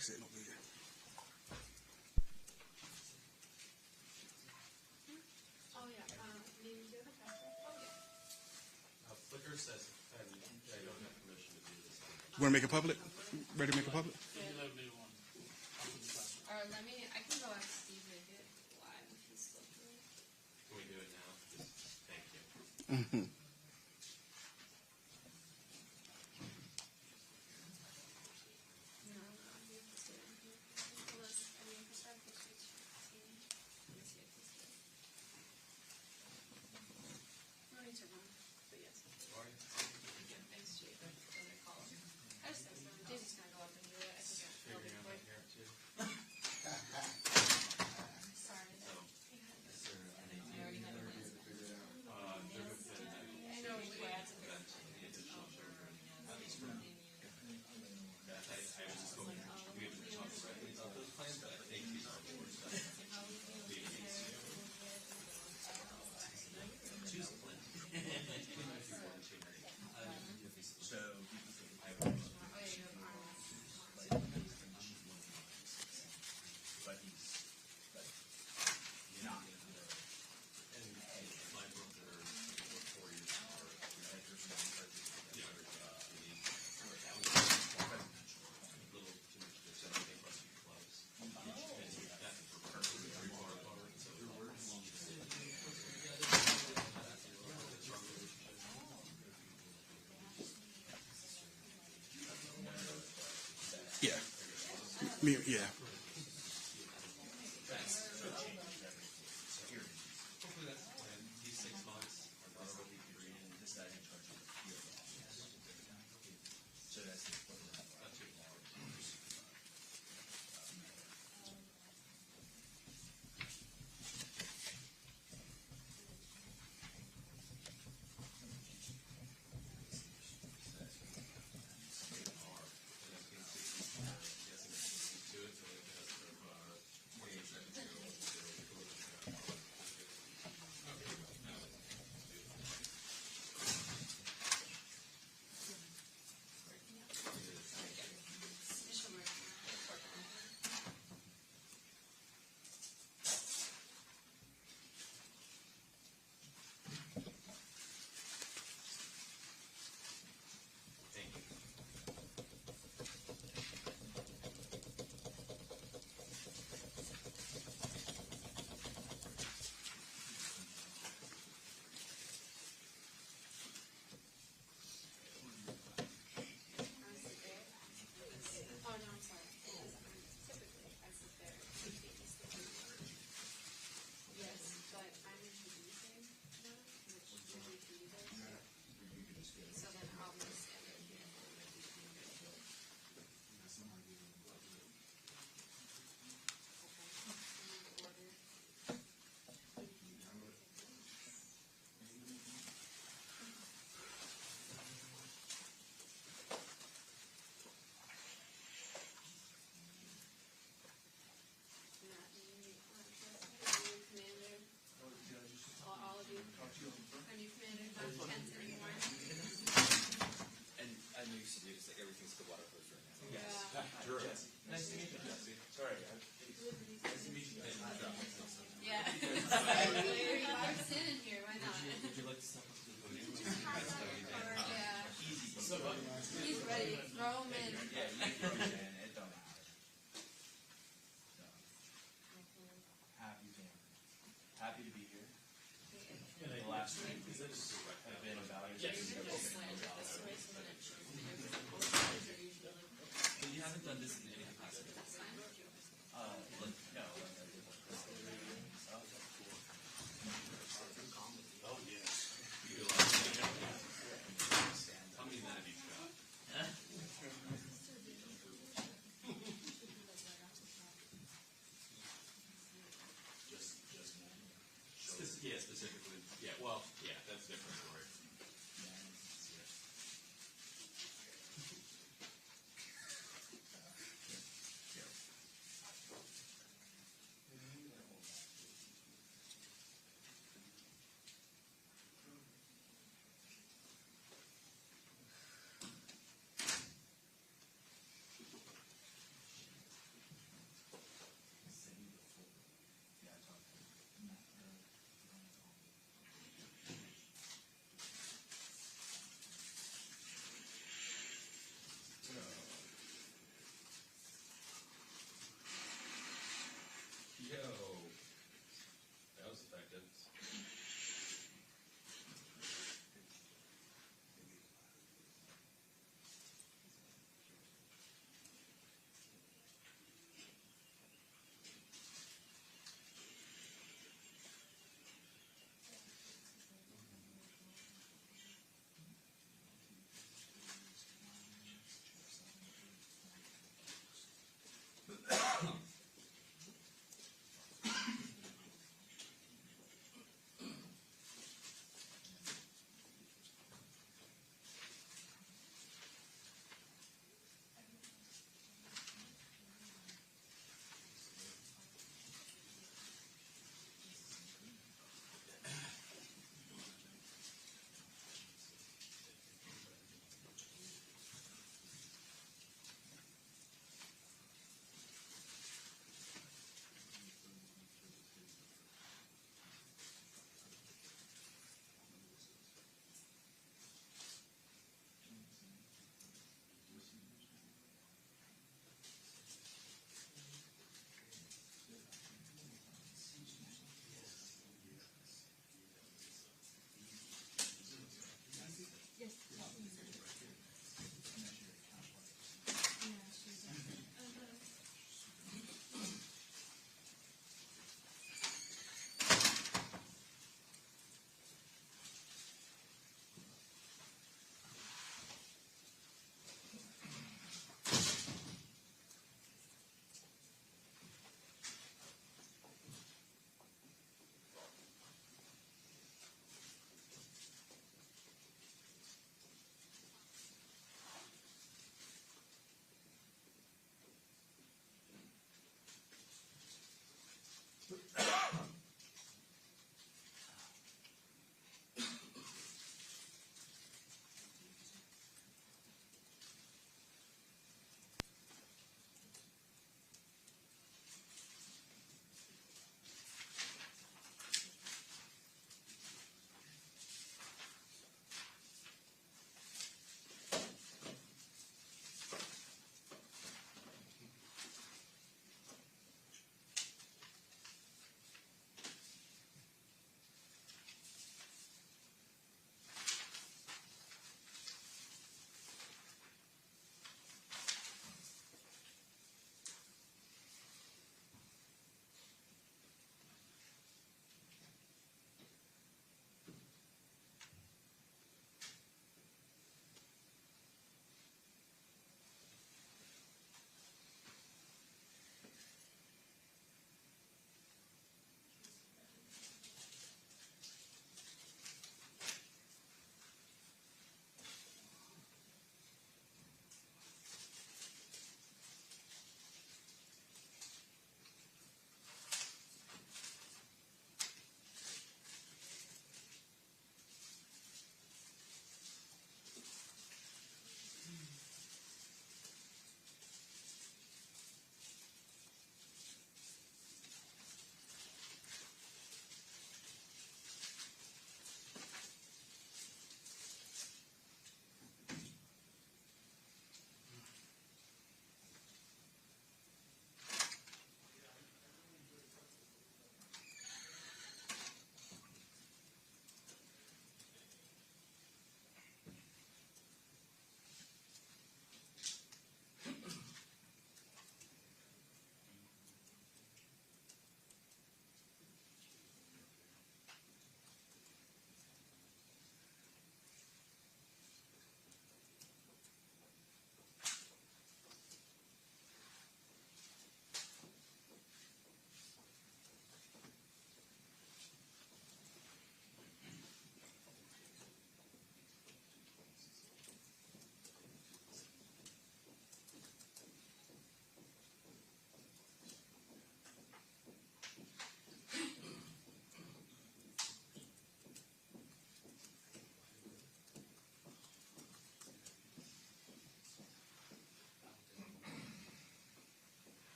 Somebody said no video. Oh, yeah. Maybe do the password. Oh, yeah. Flickr says I don't have permission to do this. You want to make it public? Ready to make it public? Or let me, I can go ask Steve to make it live if he's still doing it. Can we do it now? Just thank you. Mm-hmm. No, I'm not able to. Unless, I mean, if I start the switch, let's see if he's good. No need to run, but yes. Sorry. Yeah, thanks, Jake. When I call him. I just text him. Jay's just gonna go up and do it. I think that'll be Figuring out quick. here too. Sorry. So, I already had a plan. there have been I know, we had to. the additional children. I was just hoping we have to talk directly about those plans, but I think these are more stuff. Choose a plan. So, I have a but he's not. And my brother, 4 years are a little too much to say. I think must be close. That's for perfect 3 bar bar. So Yeah. Me, yeah. hopefully that's the plan. These 6 months, our daughter will be 3 and this guy in charge of the field. So that's not too long. Thank you. Oh, no, I'm sorry. Typically, I sit there. Yes, but I'm introducing now, which usually for you guys. So then I'll just stand right here. Okay. Order. Commander. All of you. Are you commander? Not tense anymore. And I know you said it's like everything's the water hose right now. Yeah. Sure. Nice to meet you, Jesse. Sorry. Nice to meet you. Yeah. You're sitting here. Why not? Would you like to step up to the podium? Yeah. Easy. He's ready. Throw him in. Yeah, you can throw it in. It don't matter. So, happy to be here. The last week have been about it. But you haven't done this in any capacity. No. Oh, yes. How many men have you shot? Yeah, specifically. Yeah, well, yeah, that's a different story.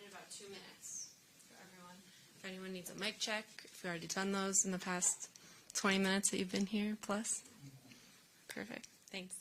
about 2 minutes for everyone. If anyone needs a mic check, if you've already done those in the past 20 minutes that you've been here plus. Perfect. Thanks.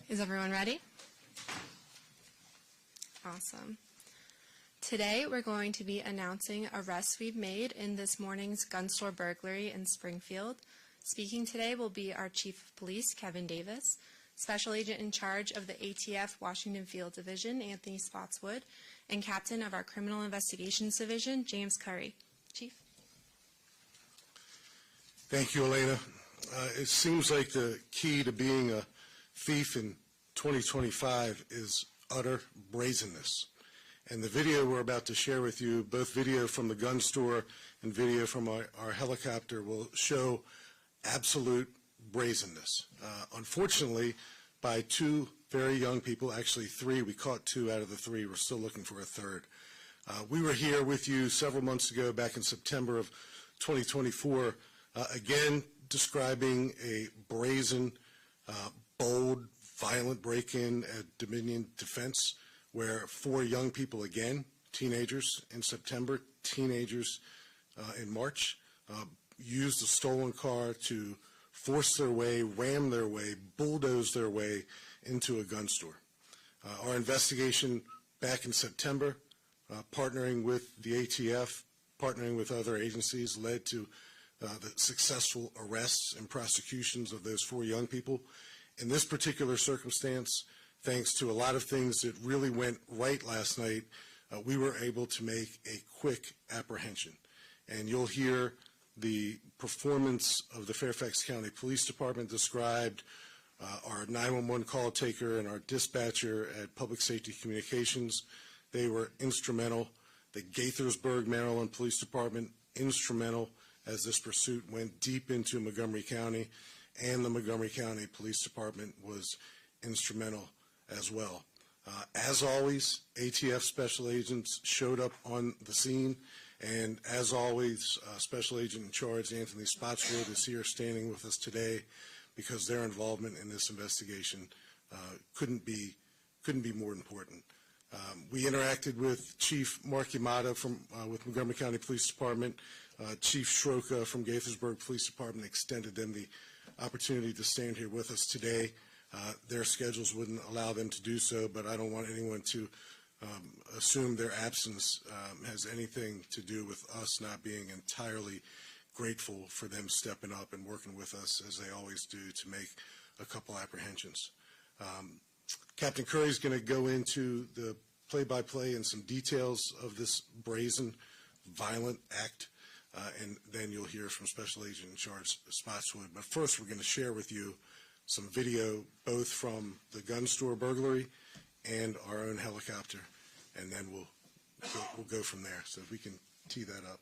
Is everyone ready? Awesome. Today we're going to be announcing arrests we've made in this morning's gun store burglary in Springfield. Speaking today will be our Chief of Police, Kevin Davis, Special Agent in charge of the ATF Washington Field Division, Anthony Spotswood, and Captain of our Criminal Investigations Division, James Curry. Chief? Thank you, Elena. It seems like the key to being a thief in 2025 is utter brazenness. And the video we're about to share with you, both video from the gun store and video from our helicopter, will show absolute brazenness. Unfortunately, by two very young people, actually three, we caught two out of the three, we're still looking for a third. We were here with you several months ago, back in September of 2024, again describing a brazen, bold, violent break-in at Dominion Defense, where four young people, again, teenagers in September, teenagers in March, used a stolen car to force their way, ram their way, bulldoze their way into a gun store. Our investigation back in September, partnering with the ATF, partnering with other agencies, led to the successful arrests and prosecutions of those four young people. In this particular circumstance, thanks to a lot of things that really went right last night, we were able to make a quick apprehension. And you'll hear the performance of the Fairfax County Police Department described, our 911 call taker and our dispatcher at Public Safety Communications. They were instrumental. The Gaithersburg, Maryland Police Department, instrumental as this pursuit went deep into Montgomery County, and the Montgomery County Police Department was instrumental as well. As always, ATF special agents showed up on the scene, and as always, Special Agent in Charge Anthony Spotswood is here standing with us today because their involvement in this investigation couldn't be more important. We interacted with Chief Mark Yamada with Montgomery County Police Department. Chief Schroka from Gaithersburg Police Department extended them the opportunity to stand here with us today. Their schedules wouldn't allow them to do so, but I don't want anyone to assume their absence has anything to do with us not being entirely grateful for them stepping up and working with us, as they always do, to make a couple apprehensions. Captain Curry is going to go into the play-by-play and some details of this brazen, violent act, and then you'll hear from Special Agent in Charge Spotswood. But first, we're going to share with you some video, both from the gun store burglary and our own helicopter, and then we'll go from there. So if we can tee that up.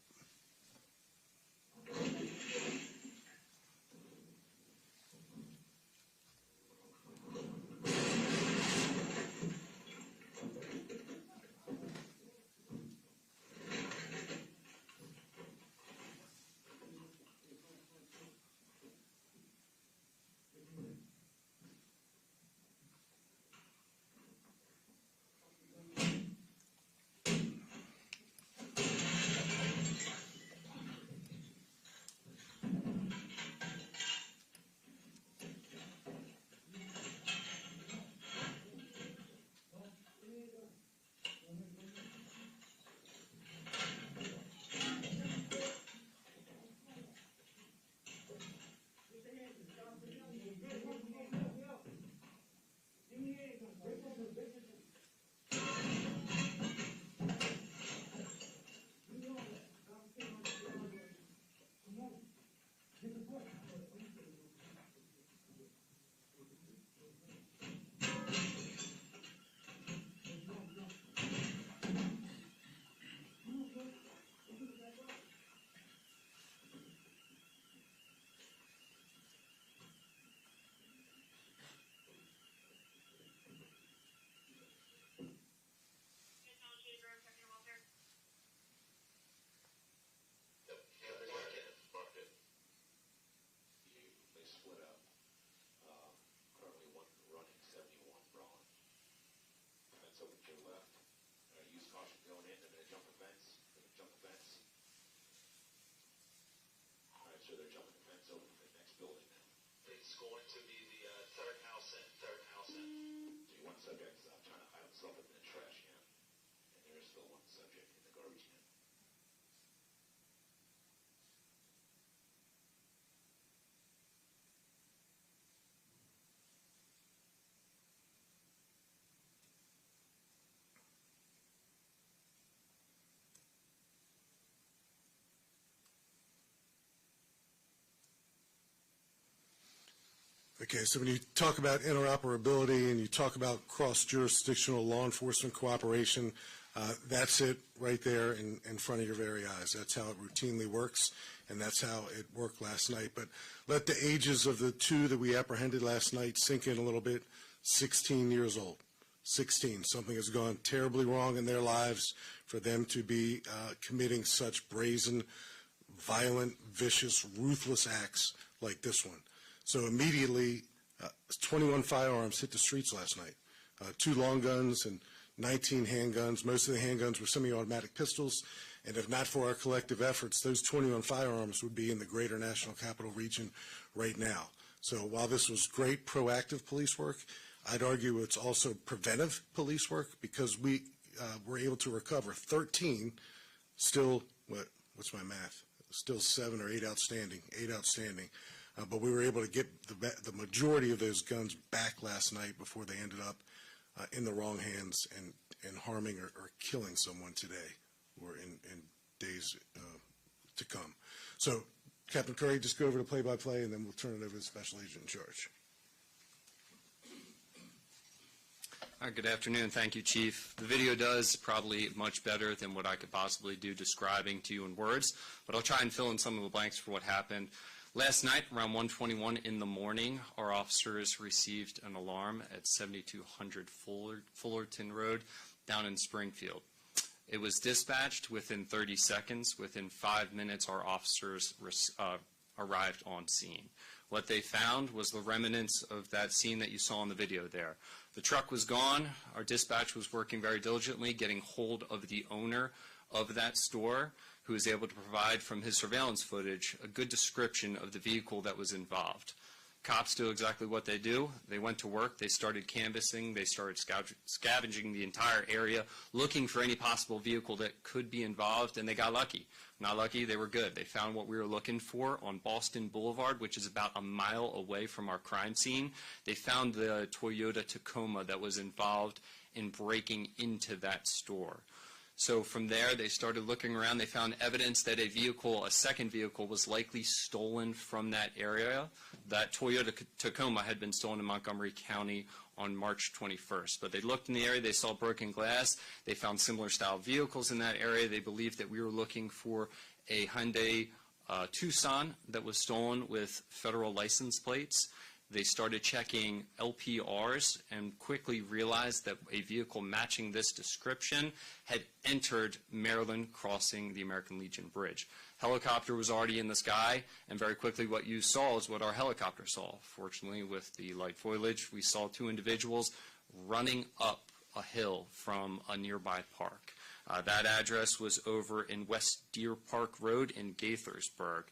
Going to be the third house in. So you one subject is trying to hide himself in the trash can, and there's still one subject in the garbage can. Okay, so when you talk about interoperability and you talk about cross-jurisdictional law enforcement cooperation, that's it right there in front of your very eyes. That's how it routinely works, and that's how it worked last night. But let the ages of the two that we apprehended last night sink in a little bit. 16 years old. 16. Something has gone terribly wrong in their lives for them to be committing such brazen, violent, vicious, ruthless acts like this one. So immediately, 21 firearms hit the streets last night. 2 long guns and 19 handguns. Most of the handguns were semi-automatic pistols. And if not for our collective efforts, those 21 firearms would be in the greater National Capital Region right now. So while this was great proactive police work, I'd argue it's also preventive police work, because we were able to recover 13, still, what's my math? Still 7 or 8 outstanding, 8 outstanding. But we were able to get the majority of those guns back last night before they ended up in the wrong hands and harming or killing someone today or in days to come. So, Captain Curry, just go over to play-by-play, and then we'll turn it over to the Special Agent in Charge. Good afternoon. Thank you, Chief. The video does probably much better than what I could possibly do describing to you in words, but I'll try and fill in some of the blanks for what happened. Last night, around 1:21 in the morning, our officers received an alarm at 7200 Fullerton Road down in Springfield. It was dispatched within 30 seconds. Within 5 minutes, our officers arrived on scene. What they found was the remnants of that scene that you saw in the video there. The truck was gone. Our dispatch was working very diligently, getting hold of the owner of that store, who was able to provide from his surveillance footage a good description of the vehicle that was involved. Cops do exactly what they do. They went to work. They started canvassing. They started scavenging the entire area, looking for any possible vehicle that could be involved, and they got lucky. Not lucky, they were good. They found what we were looking for on Boston Boulevard, which is about a mile away from our crime scene. They found the Toyota Tacoma that was involved in breaking into that store. So from there, they started looking around. They found evidence that a second vehicle was likely stolen from that area. That Toyota Tacoma had been stolen in Montgomery County on March 21st. But they looked in the area. They saw broken glass. They found similar style vehicles in that area. They believed that we were looking for a Hyundai Tucson that was stolen with federal license plates. They started checking LPRs and quickly realized that a vehicle matching this description had entered Maryland crossing the American Legion Bridge. Helicopter was already in the sky, and very quickly what you saw is what our helicopter saw. Fortunately, with the light foliage, we saw two individuals running up a hill from a nearby park. That address was over in West Deer Park Road in Gaithersburg.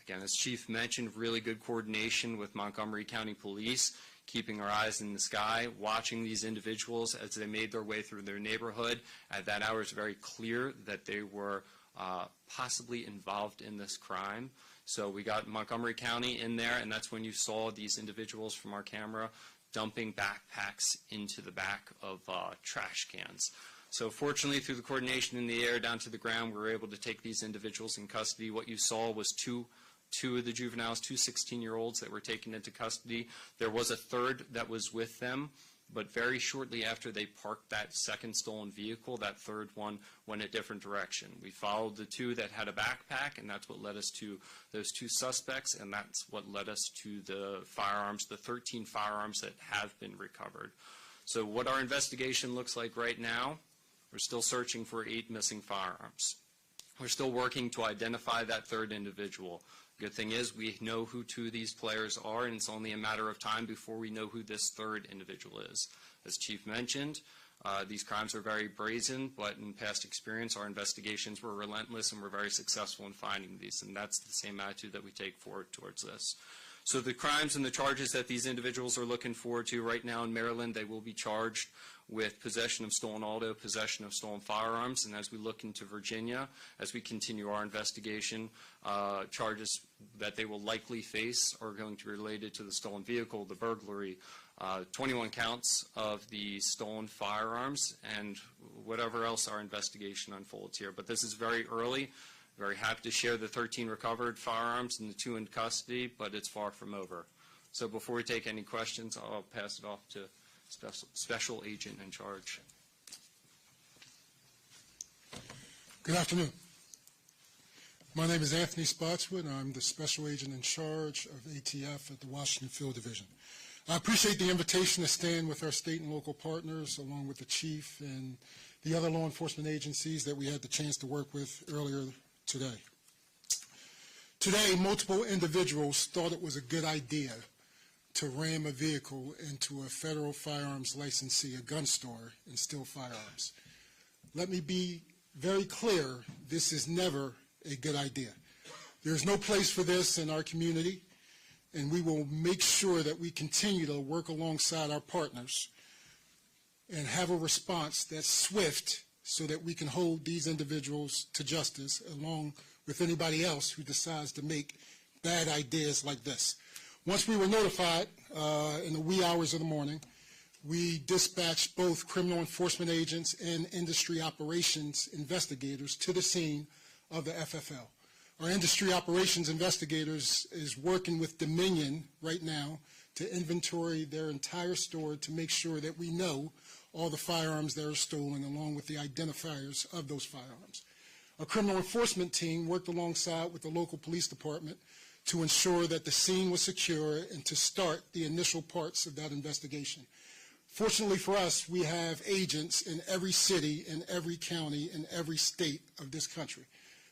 Again, as Chief mentioned, really good coordination with Montgomery County Police, keeping our eyes in the sky, watching these individuals as they made their way through their neighborhood. At that hour, it's very clear that they were possibly involved in this crime. So we got Montgomery County in there, and that's when you saw these individuals from our camera dumping backpacks into the back of trash cans. So fortunately, through the coordination in the air down to the ground, we were able to take these individuals in custody. What you saw was two of the juveniles, two 16-year-olds that were taken into custody. There was a third that was with them, but very shortly after they parked that second stolen vehicle, that third one went a different direction. We followed the two that had a backpack, and that's what led us to those two suspects, and that's what led us to the firearms, the 13 firearms that have been recovered. So what our investigation looks like right now, we're still searching for 8 missing firearms. We're still working to identify that third individual. Good thing is we know who 2 of these players are, and it's only a matter of time before we know who this third individual is. As Chief mentioned, these crimes are very brazen, but in past experience, our investigations were relentless, and we're very successful in finding these, and that's the same attitude that we take forward towards this. So the crimes and the charges that these individuals are looking forward to right now in Maryland, they will be charged with possession of stolen auto, possession of stolen firearms, and as we look into Virginia, as we continue our investigation, charges that they will likely face are going to be related to the stolen vehicle, the burglary, 21 counts of the stolen firearms, and whatever else our investigation unfolds here. But this is very early. Very happy to share the 13 recovered firearms and the 2 in custody, but it's far from over. So before we take any questions, I'll pass it off to Special Agent in charge. Good afternoon. My name is Anthony Spotswood. I'm the Special Agent in charge of ATF at the Washington Field Division. I appreciate the invitation to stand with our state and local partners, along with the Chief and the other law enforcement agencies that we had the chance to work with earlier today. Today, multiple individuals thought it was a good idea to ram a vehicle into a federal firearms licensee, a gun store, and steal firearms. Let me be very clear, this is never a good idea. There's no place for this in our community, and we will make sure that we continue to work alongside our partners and have a response that's swift so that we can hold these individuals to justice along with anybody else who decides to make bad ideas like this. Once we were notified in the wee hours of the morning, we dispatched both criminal enforcement agents and industry operations investigators to the scene of the FFL. Our industry operations investigators is working with Dominion right now to inventory their entire store to make sure that we know all the firearms that are stolen, along with the identifiers of those firearms. A criminal enforcement team worked alongside with the local police department to ensure that the scene was secure and to start the initial parts of that investigation. Fortunately for us, we have agents in every city, in every county, in every state of this country.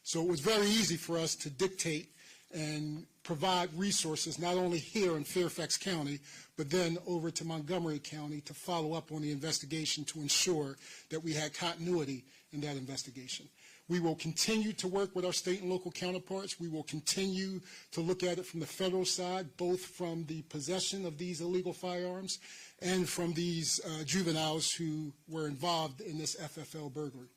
So it was very easy for us to dictate and provide resources not only here in Fairfax County, but then over to Montgomery County to follow up on the investigation to ensure that we had continuity in that investigation. We will continue to work with our state and local counterparts. We will continue to look at it from the federal side, both from the possession of these illegal firearms and from these juveniles who were involved in this FFL burglary.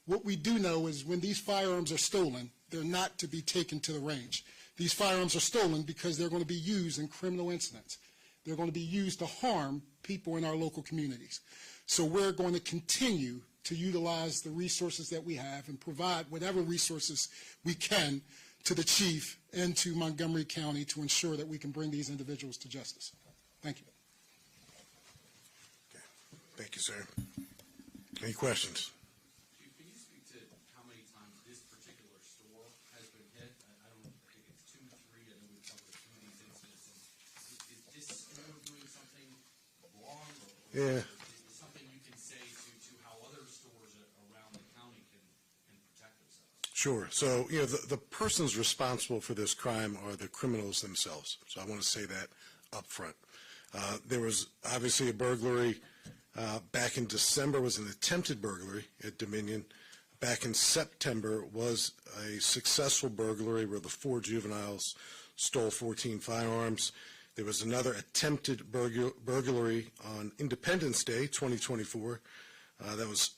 What we do know is when these firearms are stolen, they're not to be taken to the range. These firearms are stolen because they're going to be used in criminal incidents. They're going to be used to harm people in our local communities. So we're going to continue to utilize the resources that we have and provide whatever resources we can to the chief and to Montgomery County to ensure that we can bring these individuals to justice. Thank you. Okay. Thank you, sir. Any questions? Chief, can you speak to how many times this particular store has been hit? I think it's 2, 3. I know we've covered 2 of these incidents. Is this store doing something wrong? Yeah. Is something you can say to how other stores around the county can protect themselves? Sure. So, the persons responsible for this crime are the criminals themselves. So I want to say that up front. There was obviously a burglary back in December, was an attempted burglary at Dominion. Back in September was a successful burglary where the 4 juveniles stole 14 firearms. There was another attempted burglary on Independence Day, 2024. That was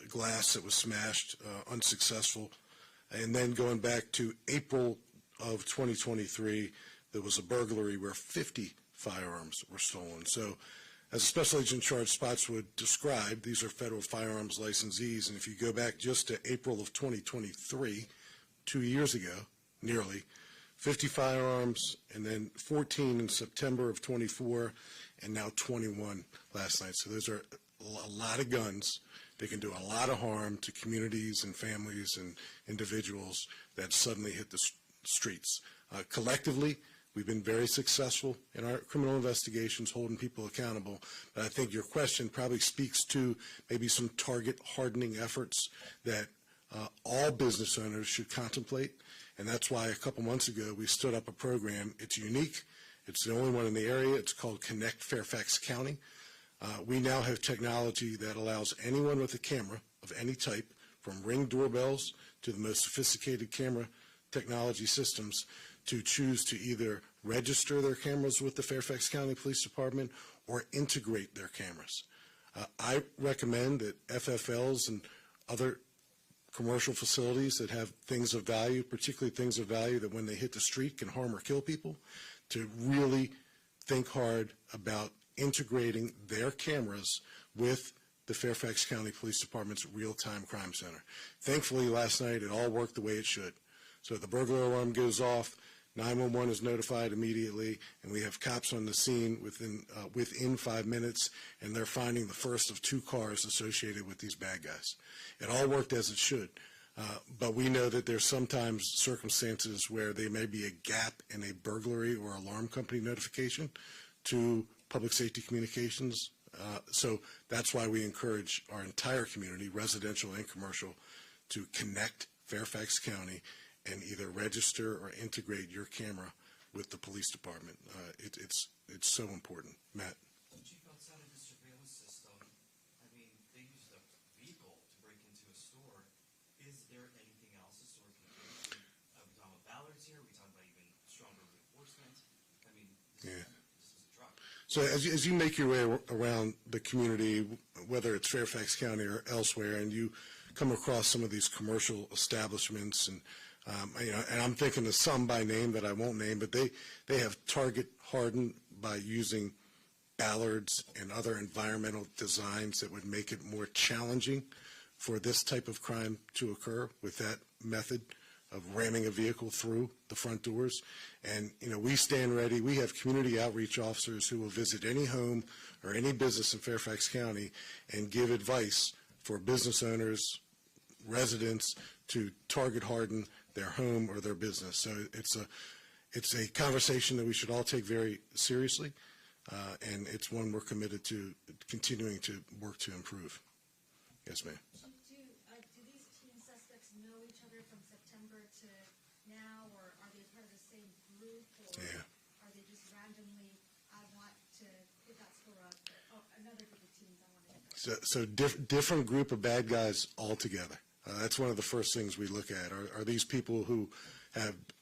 glass that was smashed, unsuccessful. And then going back to April of 2023, there was a burglary where 50 firearms were stolen. So as Special Agent in Charge Spotswood described, these are federal firearms licensees. And if you go back just to April of 2023, 2 years ago, nearly, 50 firearms, and then 14 in September of 24, and now 21 last night. So those are a lot of guns. They can do a lot of harm to communities and families and individuals that suddenly hit the streets. Collectively, we've been very successful in our criminal investigations, holding people accountable. But I think your question probably speaks to maybe some target hardening efforts that all business owners should contemplate. And that's why a couple months ago we stood up a program. It's unique. It's the only one in the area. It's called Connect Fairfax County. We now have technology that allows anyone with a camera of any type, from Ring doorbells to the most sophisticated camera technology systems, to choose to either register their cameras with the Fairfax County Police Department or integrate their cameras. I recommend that FFLs and other commercial facilities that have things of value, particularly things of value that when they hit the street can harm or kill people, to really think hard about integrating their cameras with the Fairfax County Police Department's real-time crime center. Thankfully, last night it all worked the way it should. So the burglar alarm goes off, 911 is notified immediately, and we have cops on the scene within 5 minutes, and they're finding the first of 2 cars associated with these bad guys. It all worked as it should, but we know that there's sometimes circumstances where there may be a gap in a burglary or alarm company notification to public safety communications. So that's why we encourage our entire community, residential and commercial, to connect Fairfax County and either register or integrate your camera with the police department. It's so important. Matt. Chief, outside of the surveillance system, I mean, they used a vehicle to break into a store. Is there anything else the store can do? Are we talking about ballards here? Are we talking about even stronger reinforcement? I mean, this is a truck. So as you make your way around the community, whether it's Fairfax County or elsewhere, and you come across some of these commercial establishments, and and I'm thinking of some by name that I won't name, but they have target hardened by using ballards and other environmental designs that would make it more challenging for this type of crime to occur with that method. ramming a vehicle through the front doors. And, we stand ready. We have community outreach officers who will visit any home or any business in Fairfax County and give advice for business owners, residents, to target harden their home or their business. So it's a conversation that we should all take very seriously, and it's one we're committed to continuing to work to improve. Yes, ma'am. Do these teen suspects know each other from September to now, or are they part of the same group, or are they just randomly, I want to hit that store up, or another group of teens I want to hit? So different group of bad guys altogether. That's one of the first things we look at. Are these people who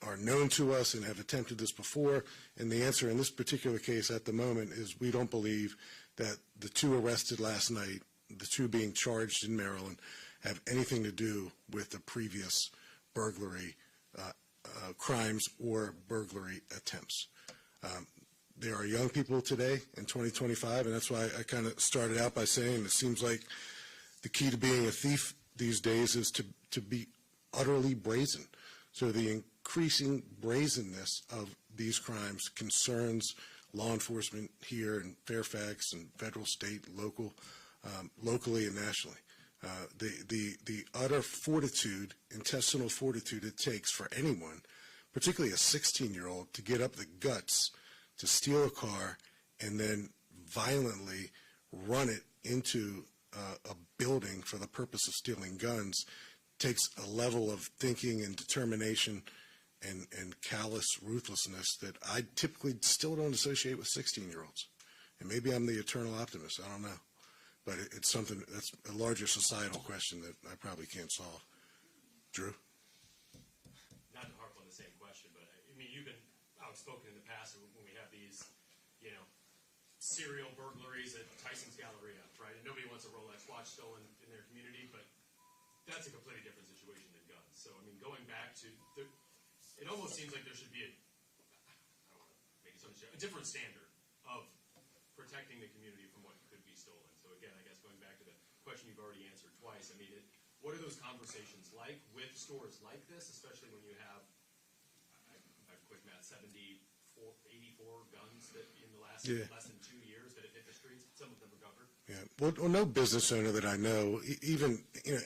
are known to us and have attempted this before? And the answer in this particular case at the moment is we don't believe that the two arrested last night, the two being charged in Maryland, have anything to do with the previous burglary crimes or burglary attempts. There are young people today in 2025, and that's why I kind of started out by saying it seems like the key to being a thief these days is to be utterly brazen. So the increasing brazenness of these crimes concerns law enforcement here in Fairfax and federal, state, local, locally and nationally. The utter fortitude, intestinal fortitude it takes for anyone, particularly a 16-year-old, to get up the guts to steal a car and then violently run it into a building for the purpose of stealing guns takes a level of thinking and determination and callous ruthlessness that I typically still don't associate with 16-year-olds. And maybe I'm the eternal optimist, I don't know. But it's something that's a larger societal question that I probably can't solve. Drew? Not to harp on the same question, but I mean, you've been outspoken in the past when we have these, serial burglaries at Tyson's Galleria, right? And nobody wants a Rolex watch stolen in their community, but that's a completely different situation than guns. So, I mean, going back to, it almost seems like there should be I don't want to make it so much, a different standard of protecting the community from what could be stolen. So again, I guess going back to the question you've already answered twice, I mean, what are those conversations like with stores like this, especially when you have, I've quick math, 84 guns that in the last less than 2 years that have hit the streets, some of them recovered? Yeah, well, no business owner that I know, even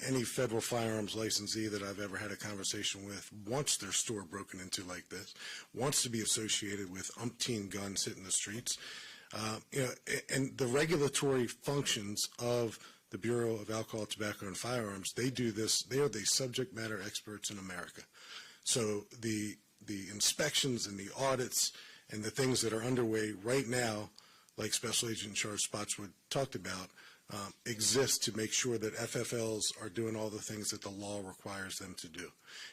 any federal firearms licensee that I've ever had a conversation with, wants their store broken into like this, wants to be associated with umpteen guns hitting the streets. And the regulatory functions of the Bureau of Alcohol, Tobacco, and Firearms, they do this. They are the subject matter experts in America. So the inspections and the audits and the things that are underway right now, like Special Agent in Charge Spotswood talked about, exist to make sure that FFLs are doing all the things that the law requires them to do.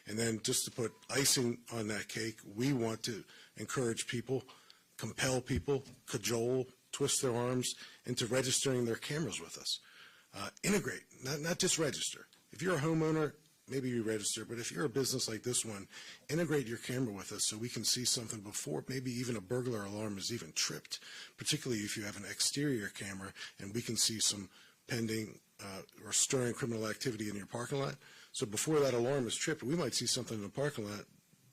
And then just to put icing on that cake, we want to encourage people, compel people, cajole, twist their arms into registering their cameras with us. Integrate, not just register. If you're a homeowner, maybe you register, but if you're a business like this one, integrate your camera with us so we can see something before maybe even a burglar alarm is even tripped, particularly if you have an exterior camera and we can see some pending or stirring criminal activity in your parking lot. So before that alarm is tripped, we might see something in the parking lot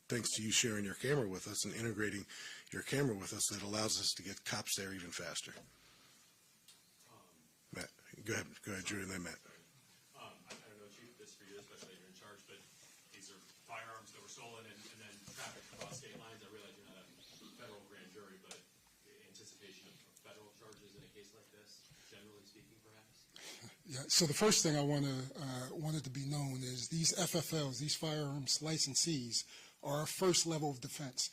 thanks to you sharing your camera with us and integrating your camera with us that allows us to get cops there even faster. Matt, go ahead, Drew, and then Matt. I don't know, Chief, this is for you, especially if you're in charge, but these are firearms that were stolen and then trafficked across state lines. I realize you're not a federal grand jury, but anticipation of federal charges in a case like this, generally speaking, perhaps? Yeah, so the first thing I wanted to be known is these FFLs, these firearms licensees, are our first level of defense.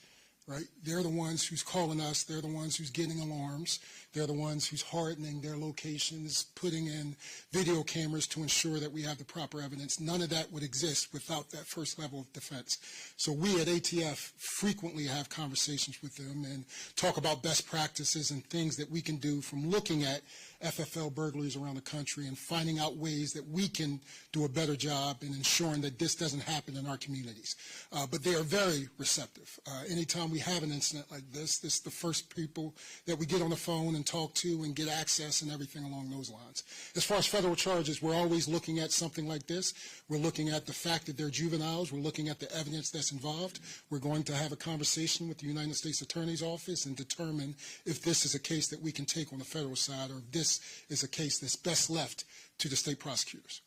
Right? They're the ones who's calling us. They're the ones who's getting alarms. They're the ones who's hardening their locations, putting in video cameras to ensure that we have the proper evidence. None of that would exist without that first level of defense. So we at ATF frequently have conversations with them and talk about best practices and things that we can do from looking at FFL burglaries around the country and finding out ways that we can do a better job in ensuring that this doesn't happen in our communities. But they are very receptive. Anytime we have an incident like this is the first people that we get on the phone and talk to and get access and everything along those lines. As far as federal charges, we're always looking at something like this. We're looking at the fact that they're juveniles. We're looking at the evidence that's involved. We're going to have a conversation with the United States Attorney's Office and determine if this is a case that we can take on the federal side or if this is a case that's best left to the state prosecutors.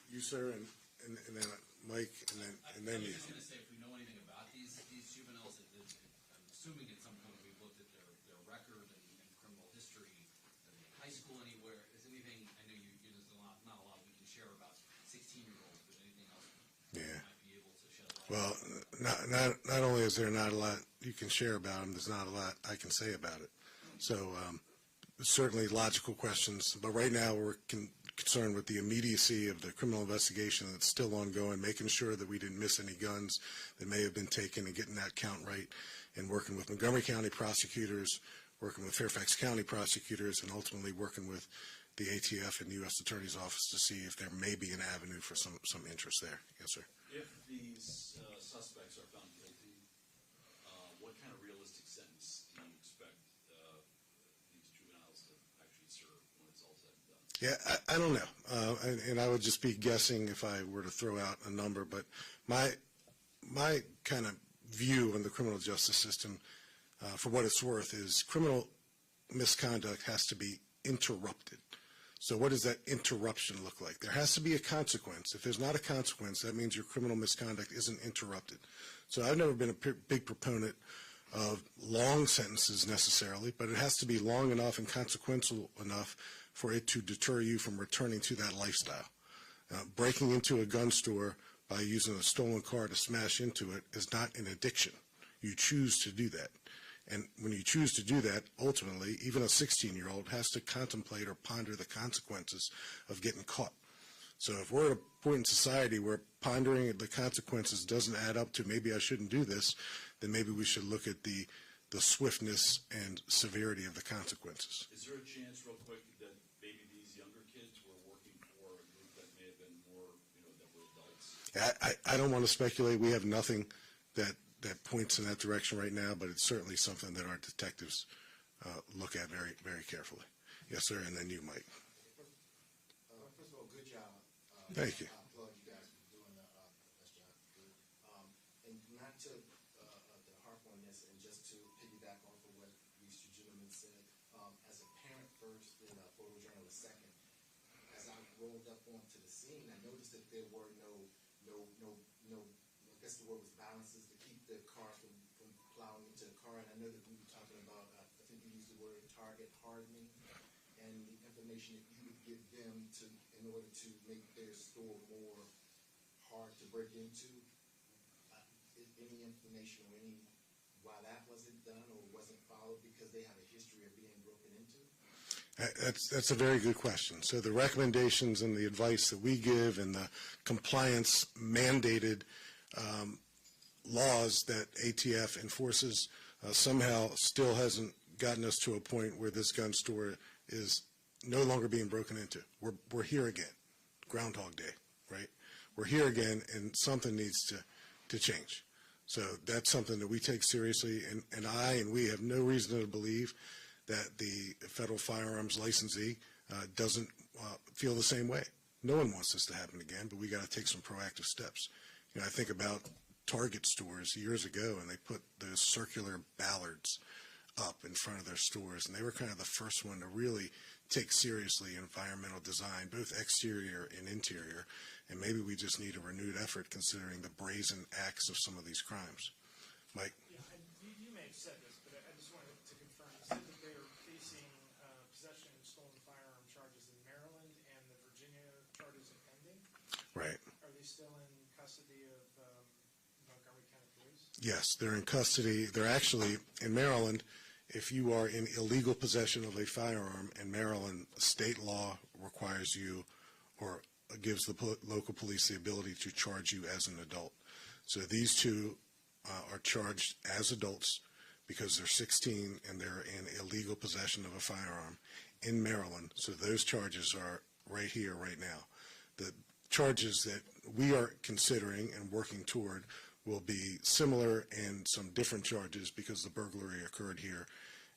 You, sir, and then Mike, and then I you. was just going to say, if we know anything about these juveniles, I'm assuming at some point we've looked at their record and criminal history, high school anywhere. Is anything, I know there's not a lot we can share about 16-year-olds, but anything else you might be able to shed light on? Well, not only is there not a lot you can share about them, there's not a lot I can say about it. So certainly logical questions, but right now we're concerned with the immediacy of the criminal investigation that's still ongoing, making sure that we didn't miss any guns that may have been taken and getting that count right, and working with Montgomery County prosecutors, working with Fairfax County prosecutors, and ultimately working with the ATF and the U.S. Attorney's Office to see if there may be an avenue for some interest there. Yes, sir. If these suspects are found guilty, what kind of realistic sentence do you expect these juveniles to actually serve when it's all said and done? Yeah, I don't know, and I would just be guessing if I were to throw out a number, but my kind of view on the criminal justice system, for what it's worth, is criminal misconduct has to be interrupted. So what does that interruption look like? There has to be a consequence. If there's not a consequence, that means your criminal misconduct isn't interrupted. So I've never been a big proponent of long sentences necessarily, but it has to be long enough and consequential enough for it to deter you from returning to that lifestyle. Breaking into a gun store by using a stolen car to smash into it is not an addiction. You choose to do that. And when you choose to do that, ultimately, even a 16-year-old has to contemplate or ponder the consequences of getting caught. So if we're at a point in society where pondering the consequences doesn't add up to maybe I shouldn't do this, then maybe we should look at the swiftness and severity of the consequences. Is there a chance, real quick, that maybe these younger kids were working for a group that may have been more, that were adults? I don't want to speculate. We have nothing that points in that direction right now, but it's certainly something that our detectives look at very, very carefully. Yes, sir, and then you, Mike. First of all, good job. Thank you. I applaud you guys for doing the best job. Good. And not to harp on this, and just to piggyback off of what these two gentlemen said, as a parent first and a photojournalist second, as I rolled up onto the scene, I noticed that there were no I guess the word was balances to keep the car from plowing into the car. And I know that we were talking about, I think you used the word target hardening, and the information that you would give them in order to make their store more hard to break into. Any information or why that wasn't done or wasn't followed because they have a history of being broken into? That's a very good question. So the recommendations and the advice that we give and the compliance mandated laws that ATF enforces somehow still hasn't gotten us to a point where this gun store is no longer being broken into. We're here again, Groundhog Day, right? We're here again, and something needs to change. So that's something that we take seriously, and we have no reason to believe that the federal firearms licensee doesn't feel the same way. No one wants this to happen again, but we got to take some proactive steps. I think about Target stores years ago, and they put those circular ballards up in front of their stores, and they were kind of the first one to really take seriously environmental design, both exterior and interior, and maybe we just need a renewed effort considering the brazen acts of some of these crimes. Mike? Yeah, you may have said this, but I just wanted to confirm. You said that they are facing possession of stolen firearm charges in Maryland, and the Virginia charges are pending? Right. Are they still in custody of Montgomery County Police? Yes, they're in custody. They're actually in Maryland. If you are in illegal possession of a firearm in Maryland, state law requires you or gives the local police the ability to charge you as an adult. So these two are charged as adults because they're 16 and they're in illegal possession of a firearm in Maryland. So those charges are right here, right now. The charges that we are considering and working toward will be similar and some different charges because the burglary occurred here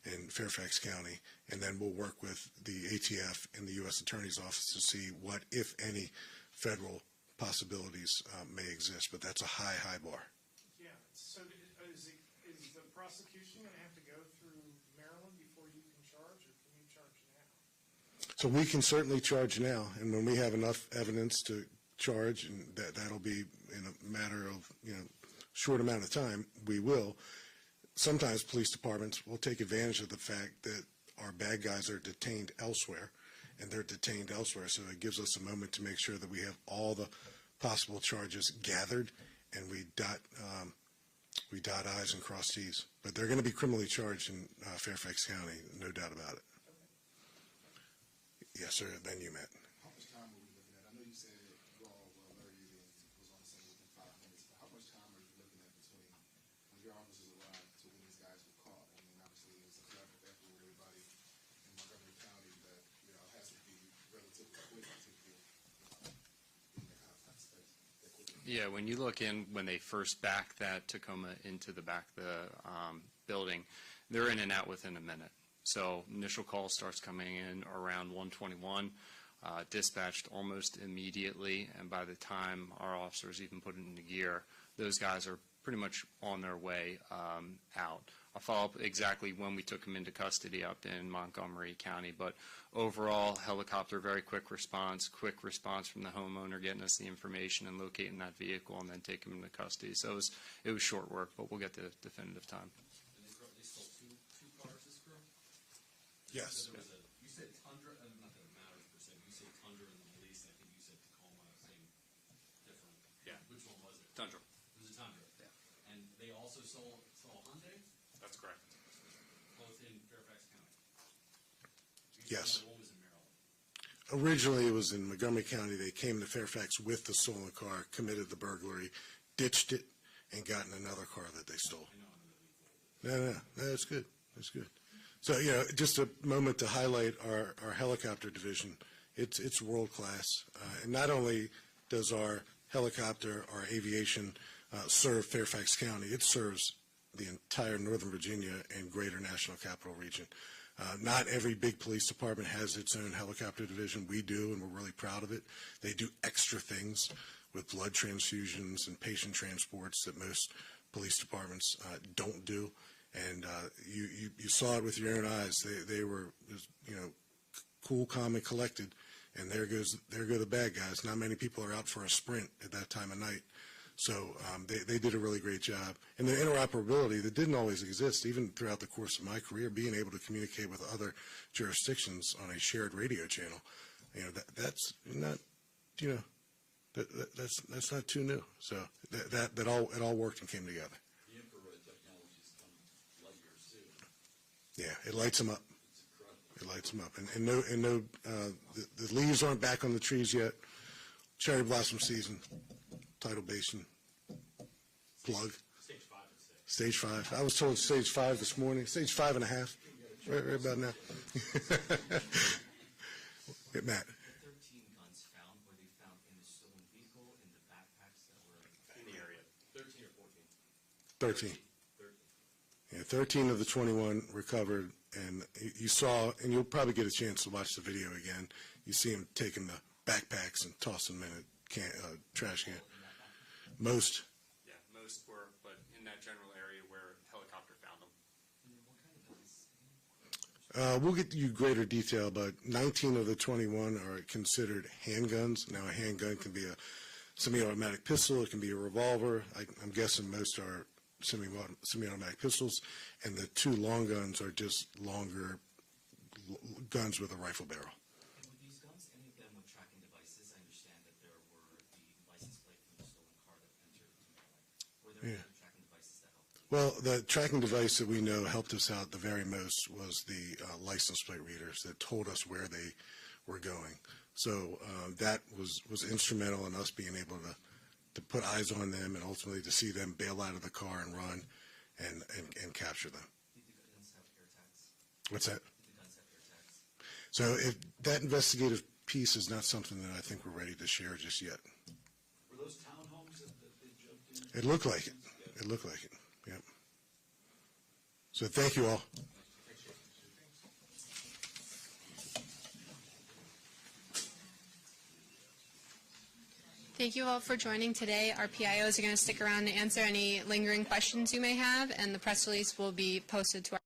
in Fairfax County, and then we'll work with the ATF and the U.S. Attorney's Office to see what, if any, federal possibilities may exist, but that's a high, high bar. Yeah, so is the prosecution going to have to go through Maryland before you can charge, or can you charge now? So we can certainly charge now, and when we have enough evidence to charge, and that'll be in a matter of, short amount of time, we will. Sometimes police departments will take advantage of the fact that our bad guys are detained elsewhere, and they're detained elsewhere, so it gives us a moment to make sure that we have all the possible charges gathered, and we dot I's and cross T's. But they're going to be criminally charged in Fairfax County, no doubt about it. Yes, sir. Then you, Matt. How much time are we looking at? I know you said you all were alerted and was on the scene within 5 minutes, but how much time are you looking at between when your officers arrived to when these guys were caught? I mean, obviously, it was a collaborative effort with everybody in Montgomery County, but, it has to be relatively quick to get in that kind of time space. Yeah, when you look in, when they first backed that Tacoma into the back of the building, they're in and out within a minute. So initial call starts coming in around 1:21, dispatched almost immediately, and by the time our officers even put it into gear, those guys are pretty much on their way out. I'll follow up exactly when we took them into custody up in Montgomery County, but overall, helicopter, very quick response from the homeowner getting us the information and locating that vehicle and then taking them into custody. So it was short work, but we'll get the definitive time. And they stole two cars, this girl? Yes. So there was you said Tundra, not that it matters per se, but you said Tundra and the police, I think you said Tacoma, same, different. Yeah. Which one was it? Tundra. It was a Tundra? Yeah. And they also stole a Hyundai? That's correct. Both in Fairfax County? Yes. One was in Maryland? Originally, it was in Montgomery County. They came to Fairfax with the stolen car, committed the burglary, ditched it, and got in another car that they stole. No, that's good. That's good. So, just a moment to highlight our helicopter division. It's world class. And not only does our helicopter, our aviation, serve Fairfax County, it serves the entire Northern Virginia and greater National Capital Region. Not every big police department has its own helicopter division. We do, and we're really proud of it. They do extra things with blood transfusions and patient transports that most police departments don't do. And you saw it with your own eyes. They were, cool, calm, and collected. And there go the bad guys. Not many people are out for a sprint at that time of night. So they did a really great job. And the interoperability that didn't always exist, even throughout the course of my career, being able to communicate with other jurisdictions on a shared radio channel, that's not, that's not too new. So it all worked and came together. The infrared technology has come light years too. Yeah, it lights them up. It lights them up. And the leaves aren't back on the trees yet. Cherry blossom season. Tidal basin. Plug. Stage 5. I was told stage 5 this morning. Stage 5.5. Right about now. Hey, Matt. 13 guns found, were they found in the stolen vehicle, in the backpacks that were In the area. 13 or 14? 13. Yeah, 13 of the 21 recovered, and you saw, and you'll probably get a chance to watch the video again. You see him taking the backpacks and tossing them in a trash can. Most. Yeah, most were, but in that general area where helicopter found them. We'll get you greater detail, but 19 of the 21 are considered handguns. Now, a handgun can be a semi-automatic pistol. It can be a revolver. I'm guessing most are semi-automatic pistols, and the 2 long guns are just longer guns with a rifle barrel. And with these guns, any of them with tracking devices? I understand that there were the license plate from the stolen car that entered into Maryland. Were there other tracking devices that helped? Well, the tracking device that we know helped us out the very most was the license plate readers that told us where they were going. So that was instrumental in us being able to put eyes on them and ultimately to see them bail out of the car and run and capture them. What's that? The gun sector attacks. So if that investigative piece is not something that I think we're ready to share just yet. Were those townhomes that they jumped in? It looked like it. It looked like it. Yep. So thank you all. Thank you all for joining today. Our PIOs are going to stick around to answer any lingering questions you may have, and the press release will be posted to our